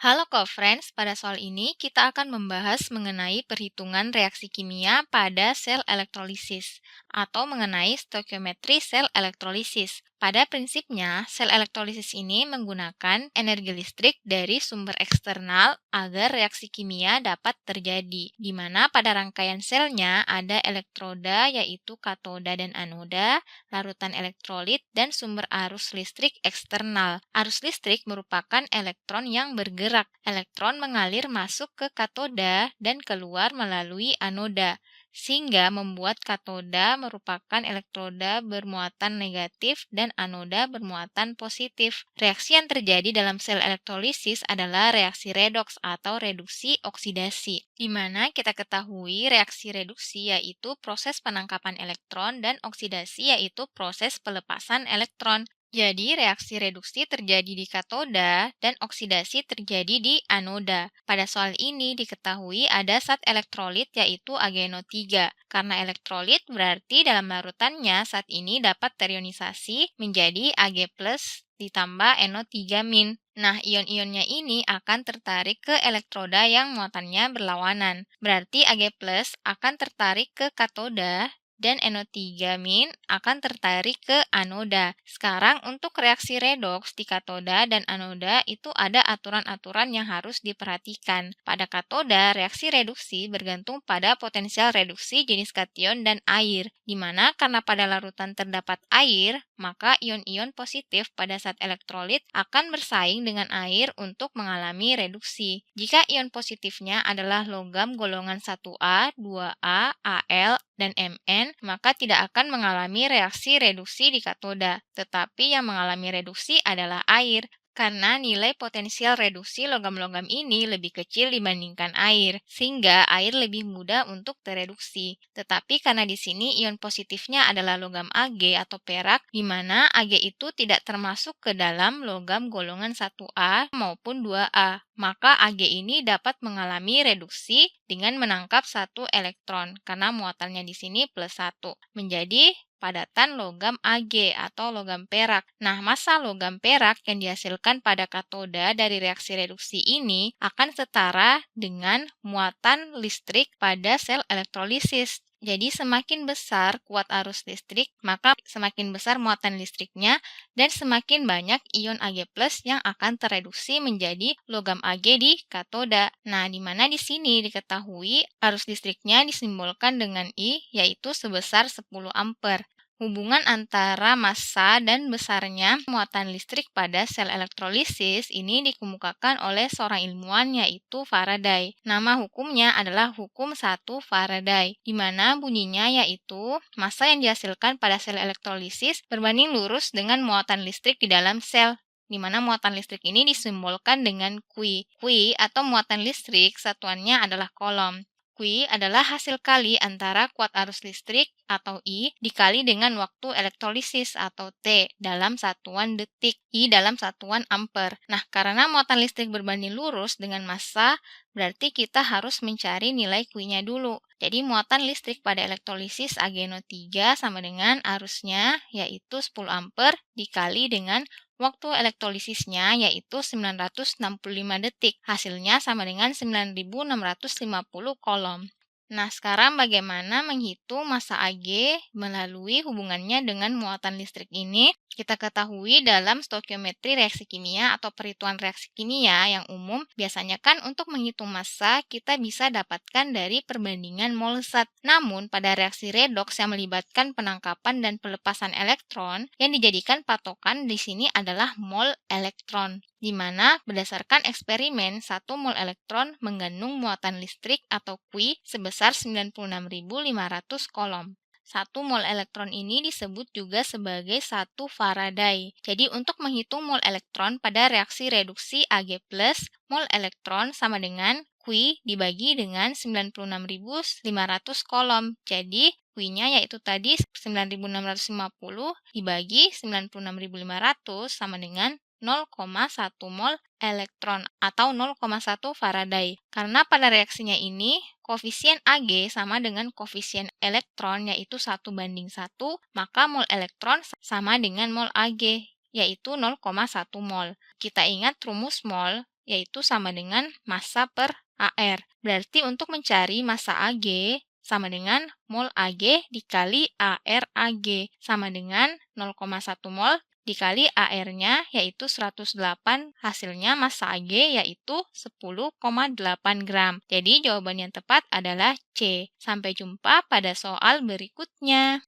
Halo co-friends, pada soal ini kita akan membahas mengenai perhitungan reaksi kimia pada sel elektrolisis atau mengenai stoikiometri sel elektrolisis. Pada prinsipnya, sel elektrolisis ini menggunakan energi listrik dari sumber eksternal agar reaksi kimia dapat terjadi, di mana pada rangkaian selnya ada elektroda yaitu katoda dan anoda, larutan elektrolit, dan sumber arus listrik eksternal. Arus listrik merupakan elektron yang bergerak. Elektron mengalir masuk ke katoda dan keluar melalui anoda, sehingga membuat katoda merupakan elektroda bermuatan negatif dan anoda bermuatan positif. Reaksi yang terjadi dalam sel elektrolisis adalah reaksi redoks atau reduksi oksidasi, di mana kita ketahui reaksi reduksi yaitu proses penangkapan elektron dan oksidasi yaitu proses pelepasan elektron. Jadi, reaksi reduksi terjadi di katoda dan oksidasi terjadi di anoda. Pada soal ini diketahui ada zat elektrolit yaitu AgNO3. Karena elektrolit berarti dalam larutannya zat ini dapat terionisasi menjadi Ag+ ditambah NO3-. Nah, ion-ionnya ini akan tertarik ke elektroda yang muatannya berlawanan. Berarti Ag+ akan tertarik ke katoda dan NO3- akan tertarik ke anoda. Sekarang untuk reaksi redoks di katoda dan anoda itu ada aturan-aturan yang harus diperhatikan. Pada katoda, reaksi reduksi bergantung pada potensial reduksi jenis kation dan air, di mana karena pada larutan terdapat air, maka ion-ion positif pada zat elektrolit akan bersaing dengan air untuk mengalami reduksi. Jika ion positifnya adalah logam golongan 1A, 2A, Al, dan Mn, maka tidak akan mengalami reaksi reduksi di katoda, tetapi yang mengalami reduksi adalah air, karena nilai potensial reduksi logam-logam ini lebih kecil dibandingkan air, sehingga air lebih mudah untuk tereduksi. Tetapi karena di sini ion positifnya adalah logam Ag atau perak, di mana Ag itu tidak termasuk ke dalam logam golongan 1A maupun 2A, maka Ag ini dapat mengalami reduksi dengan menangkap satu elektron, karena muatannya di sini +1, menjadi padatan logam Ag atau logam perak. Nah, massa logam perak yang dihasilkan pada katoda dari reaksi reduksi ini akan setara dengan muatan listrik pada sel elektrolisis. Jadi semakin besar kuat arus listrik, maka semakin besar muatan listriknya dan semakin banyak ion Ag+ yang akan tereduksi menjadi logam Ag di katoda. Nah, di mana di sini diketahui arus listriknya disimbolkan dengan I, yaitu sebesar 10 ampere. Hubungan antara massa dan besarnya muatan listrik pada sel elektrolisis ini dikemukakan oleh seorang ilmuwan yaitu Faraday. Nama hukumnya adalah hukum 1 Faraday, di mana bunyinya yaitu massa yang dihasilkan pada sel elektrolisis berbanding lurus dengan muatan listrik di dalam sel, di mana muatan listrik ini disimbolkan dengan Q. Q atau muatan listrik satuannya adalah kolom. Q adalah hasil kali antara kuat arus listrik atau I dikali dengan waktu elektrolisis atau T dalam satuan detik, I dalam satuan ampere. Nah, karena muatan listrik berbanding lurus dengan massa, berarti kita harus mencari nilai Q-nya dulu. Jadi muatan listrik pada elektrolisis AgNO3 sama dengan arusnya yaitu 10 ampere dikali dengan waktu elektrolisisnya yaitu 965 detik. Hasilnya sama dengan 9650 kolom. Nah, sekarang bagaimana menghitung massa Ag melalui hubungannya dengan muatan listrik ini? Kita ketahui dalam stoikiometri reaksi kimia atau perhitungan reaksi kimia yang umum, biasanya kan untuk menghitung massa kita bisa dapatkan dari perbandingan mol zat. Namun, pada reaksi redoks yang melibatkan penangkapan dan pelepasan elektron, yang dijadikan patokan di sini adalah mol elektron, di mana berdasarkan eksperimen 1 mol elektron mengandung muatan listrik atau Q sebesar 96.500 kolom. 1 mol elektron ini disebut juga sebagai 1 Faraday. Jadi untuk menghitung mol elektron pada reaksi reduksi Ag+, mol elektron sama dengan Q dibagi dengan 96.500 kolom. Jadi Q-nya yaitu tadi 9650 dibagi 96.500 sama dengan 0,1 mol elektron atau 0,1 Faraday. Karena pada reaksinya ini, koefisien Ag sama dengan koefisien elektron yaitu 1:1, maka mol elektron sama dengan mol Ag yaitu 0,1 mol. Kita ingat rumus mol, yaitu sama dengan massa per AR. Berarti untuk mencari massa AG sama dengan mol AG dikali AR AG, sama dengan 0,1 mol dikali AR-nya yaitu 108, hasilnya massa AG yaitu 10,8 gram. Jadi jawaban yang tepat adalah C. Sampai jumpa pada soal berikutnya.